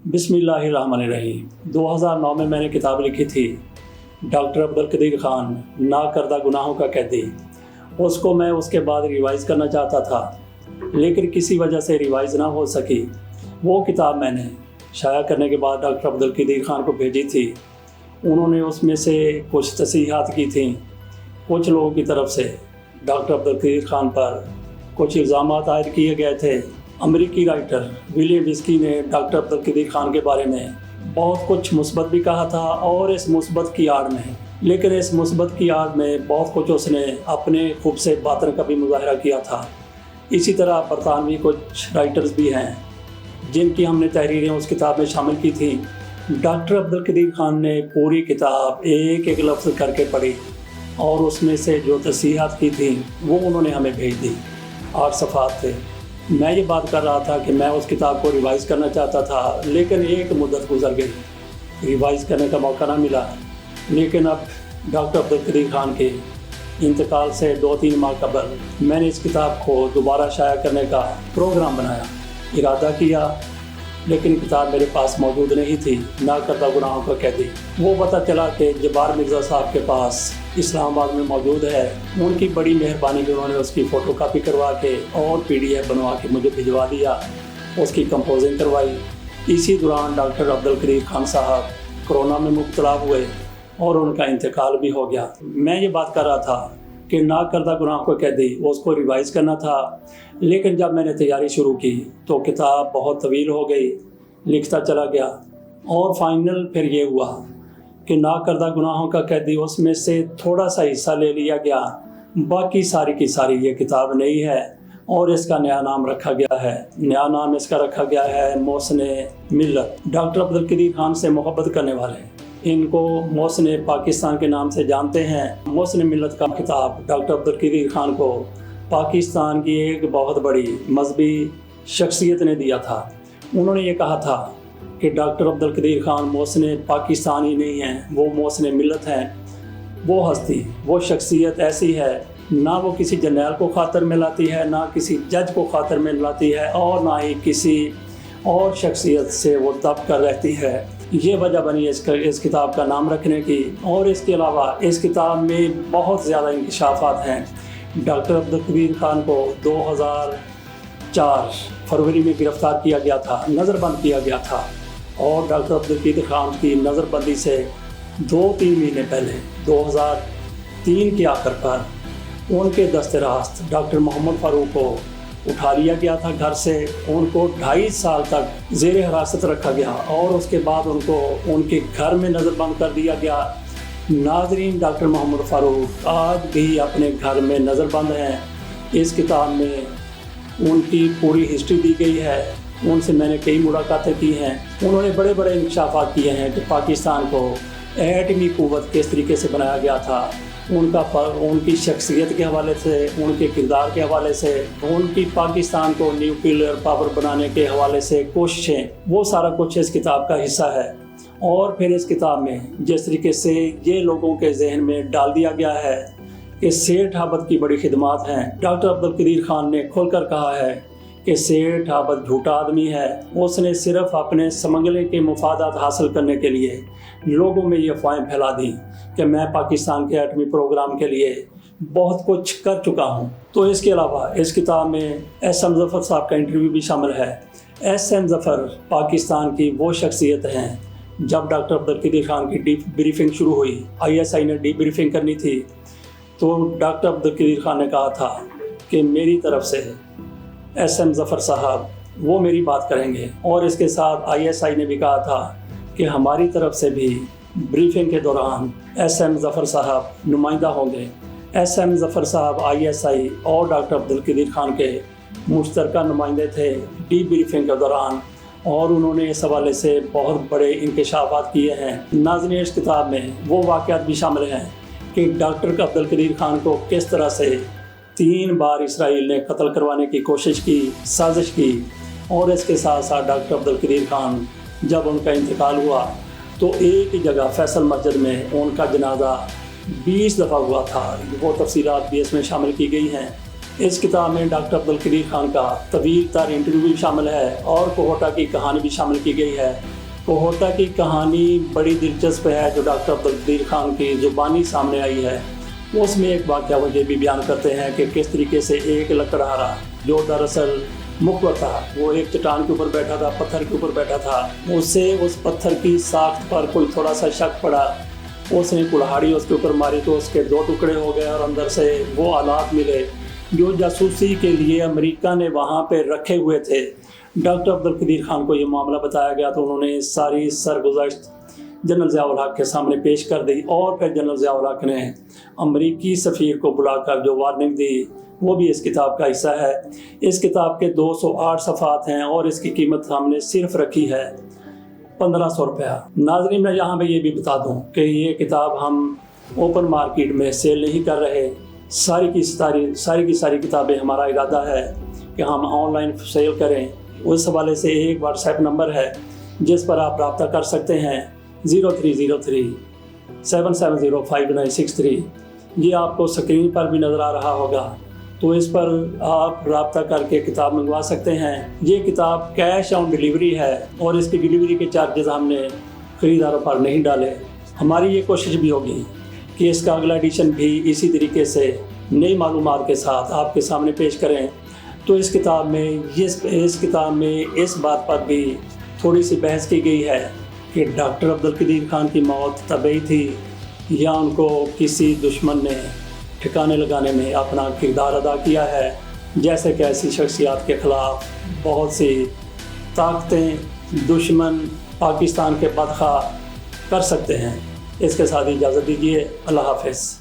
बिस्मिल्लाहिर्रहमानिर्रहीम। 2009 में मैंने किताब लिखी थी डॉक्टर अब्दुल कदीर खान ना करदा गुनाहों का कैदी। उसको मैं उसके बाद रिवाइज़ करना चाहता था, लेकिन किसी वजह से रिवाइज़ ना हो सकी। वो किताब मैंने शाया करने के बाद डॉक्टर अब्दुल कदीर खान को भेजी थी। उन्होंने उसमें से कुछ तसीहात की थी। कुछ लोगों की तरफ से डॉक्टर अब्दुल कदीर खान पर कुछ इल्ज़ामात आयद किए गए थे। अमेरिकी राइटर विलियम विस्की ने डॉक्टर अब्दुल कदीर खान के बारे में बहुत कुछ मुस्बत भी कहा था, और इस मुस्बत की आड़ में बहुत कुछ उसने अपने खूब से बातन का भी मुजाहरा किया था। इसी तरह बरतानवी कुछ राइटर्स भी हैं जिनकी हमने तहरीरें उस किताब में शामिल की थी। डॉक्टर अब्दुल कदीर खान ने पूरी किताब एक एक लफ्ज़ करके पढ़ी, और उसमें से जो तसीहात की थी वो उन्होंने हमें भेज दी। 8 सफ़ात थे। मैं ये बात कर रहा था कि मैं उस किताब को रिवाइज़ करना चाहता था, लेकिन एक मुद्दत गुजर गई, रिवाइज़ करने का मौका ना मिला। लेकिन अब डॉक्टर अब्दुल कदीर खान के इंतकाल से 2-3 माह कबल मैंने इस किताब को दोबारा शाया करने का प्रोग्राम बनाया, इरादा किया, लेकिन किताब मेरे पास मौजूद नहीं थी। ना करदा गुनाहों का कैदी वो पता चला कि जब्बार मिर्ज़ा साहब के पास इस्लामाबाद में मौजूद है। उनकी बड़ी मेहरबानी कि उन्होंने उसकी फ़ोटो कापी करवा के और PDF बनवा के मुझे भिजवा दिया, उसकी कंपोजिंग करवाई। इसी दौरान डॉक्टर अब्दुल कदीर खान साहब कोरोना में मुब्तला हुए और उनका इंतकाल भी हो गया। मैं ये बात कर रहा था कि ना करदा गुनाहों का कैदी उसको रिवाइज़ करना था, लेकिन जब मैंने तैयारी शुरू की तो किताब बहुत तवील हो गई, लिखता चला गया, और फाइनल फिर ये हुआ कि ना करदा गुनाहों का कैदी उसमें से थोड़ा सा हिस्सा ले लिया गया। बाकी सारी की सारी ये किताब नई है और इसका नया नाम रखा गया है। नया नाम इसका रखा गया है मोहसिने मिल्लत। डॉक्टर अब्दुल कदीर खान से मोहब्बत करने वाले इनको मोहसिने पाकिस्तान के नाम से जानते हैं। मोहसिने मिल्लत का खिताब डॉक्टर अब्दुल कदीर खान को पाकिस्तान की एक बहुत बड़ी मजहबी शख्सियत ने दिया था। उन्होंने ये कहा था कि डॉक्टर अब्दुल कदीर खान मोहसिने पाकिस्तान ही नहीं हैं, वो मोहसिने मिल्लत हैं। वो हस्ती, वो शख्सियत ऐसी है, ना वो किसी जर्नैल को खातर में लाती है, ना किसी जज को खातर में लाती है, और ना ही किसी और शख्सियत से वो दब कर रहती है। ये वजह बनी इस किताब का नाम रखने की। और इसके अलावा इस किताब में बहुत ज़्यादा इंकशाफात हैं। डॉक्टर अब्दुल कदीर खान को 2004 फरवरी में गिरफ़्तार किया गया था, नज़रबंद किया गया था, और डॉक्टर अब्दुल कदीर खान की नज़रबंदी से 2-3 महीने पहले 2003 के आखिर पर उनके दस्ते रास्त डॉक्टर मोहम्मद फ़ारूक को उठा लिया गया था घर से। उनको 2.5 साल तक ज़ेर हिरासत रखा गया, और उसके बाद उनको उनके घर में नज़रबंद कर दिया गया। नाज़रीन, डॉक्टर मोहम्मद फ़ारूक आज भी अपने घर में नज़रबंद हैं। इस किताब में उनकी पूरी हिस्ट्री दी गई है। उनसे मैंने कई मुलाकातें की हैं। उन्होंने बड़े बड़े इंकशाफात किए हैं कि पाकिस्तान को एटमी क़ुव्वत किस तरीके से बनाया गया था। उनकी शख्सियत के हवाले से, उनके किरदार के हवाले से, उनकी पाकिस्तान को न्यूक्लियर पावर बनाने के हवाले से कोशिशें, वो सारा कुछ इस किताब का हिस्सा है। और फिर इस किताब में जिस तरीके से ये लोगों के जहन में डाल दिया गया है कि सेठ आबद की बड़ी खिदमात हैं। डॉक्टर अब्दुल कदीर खान ने खुलकर कहा है कि सेठ आबद झूठा आदमी है। उसने सिर्फ अपने समंगले के मुफादात हासिल करने के लिए लोगों में ये अफवाहें फैला दी कि मैं पाकिस्तान के एटमी प्रोग्राम के लिए बहुत कुछ कर चुका हूँ। तो इसके अलावा इस किताब में SM ज़फ़र साहब का इंटरव्यू भी शामिल है। SM ज़फ़र पाकिस्तान की वो शख्सियत हैं, जब डॉक्टर अब्दुल कदीर खान की डीप ब्रीफिंग शुरू हुई, ISI ने डीप ब्रीफिंग करनी थी, तो डॉक्टर अब्दुल कदीर खान ने कहा था कि मेरी तरफ से SM ज़फ़र साहब वो मेरी बात करेंगे, और इसके साथ ISI ने भी कहा था कि हमारी तरफ से भी ब्रीफिंग के दौरान SM ज़फ़र साहब नुमाइंदा होंगे। SM ज़फ़र साहब ISI और डॉक्टर अब्दुल कदीर खान के मुश्तरका नुमाइंदे थे डीप ब्रीफिंग के दौरान, और उन्होंने इस हवाले से बहुत बड़े इंकशाफात किए हैं। नाज़रीन, इस किताब में वो वाक़यात भी शामिल हैं कि डॉक्टर अब्दुल कदीर खान को किस तरह से 3 बार इसराइल ने कत्ल करवाने की कोशिश की, साजिश की। और इसके साथ साथ डॉक्टर अब्दुल कदीर खान जब उनका इंतकाल हुआ तो एक ही जगह फैसल मस्जिद में उनका जनाजा 20 दफ़ा हुआ था। वो तफसीलात भी इसमें शामिल की गई हैं। इस किताब में डॉक्टर अब्दुल कदीर खान का तवील तर इंटरव्यू भी शामिल है और कोहोटा की कहानी भी शामिल की गई है। कोहोटा की कहानी बड़ी दिलचस्प है जो डॉक्टर अब्दुल कदीर खान की ज़ुबानी सामने आई है। उसमें एक वाक़या वो ये भी बयान करते हैं कि किस तरीके से एक लकड़हारा जो दरअसल मुखबर था, वो एक चट्टान के ऊपर बैठा था, पत्थर के ऊपर बैठा था, उससे उस पत्थर की साख्त पर कोई थोड़ा सा शक पड़ा, उसने कुल्हाड़ी उसके ऊपर मारी तो उसके 2 टुकड़े हो गए और अंदर से वो आलात मिले जो जासूसी के लिए अमेरिका ने वहाँ पे रखे हुए थे। डॉक्टर अब्दुल कदीर खान को ये मामला बताया गया तो उन्होंने सारी सरगुज़श्त जनरल ज़िया-उल हक़ के सामने पेश कर दी और फिर जनरल ज़िया-उल हक़ ने अमरीकी सफ़ीर को बुलाकर जो वार्निंग दी वो भी इस किताब का हिस्सा है। इस किताब के 208 सफ़ात हैं और इसकी कीमत हमने सिर्फ रखी है 1500 रुपया। नाज़रीन, मैं यहाँ पे ये भी बता दूँ कि ये किताब हम ओपन मार्केट में सेल नहीं कर रहे। सारी की सारी किताबें हमारा इरादा है कि हम ऑनलाइन सेल करें। उस हवाले से एक व्हाट्सएप नंबर है जिस पर आप रब्ता कर सकते हैं 0303 7705963। ये आपको स्क्रीन पर भी नज़र आ रहा होगा, तो इस पर आप रब्ता करके किताब मंगवा सकते हैं। ये किताब कैश ऑन डिलीवरी है और इसकी डिलीवरी के चार्जेस हमने ख़रीदारों पर नहीं डाले। हमारी ये कोशिश भी होगी कि इसका अगला एडिशन भी इसी तरीके से नई मालूमात के साथ आपके सामने पेश करें। तो इस किताब में इस बात पर भी थोड़ी सी बहस की गई है कि डॉक्टर अब्दुल कदीर खान की मौत तबई थी या उनको किसी दुश्मन ने ठिकाने लगाने में अपना किरदार अदा किया है, जैसे कि ऐसी शख्सियात के ख़िलाफ़ बहुत सी ताकतें दुश्मन पाकिस्तान के बदखा कर सकते हैं। इसके साथ इजाज़त दीजिए। अल्लाह हाफ़िज़।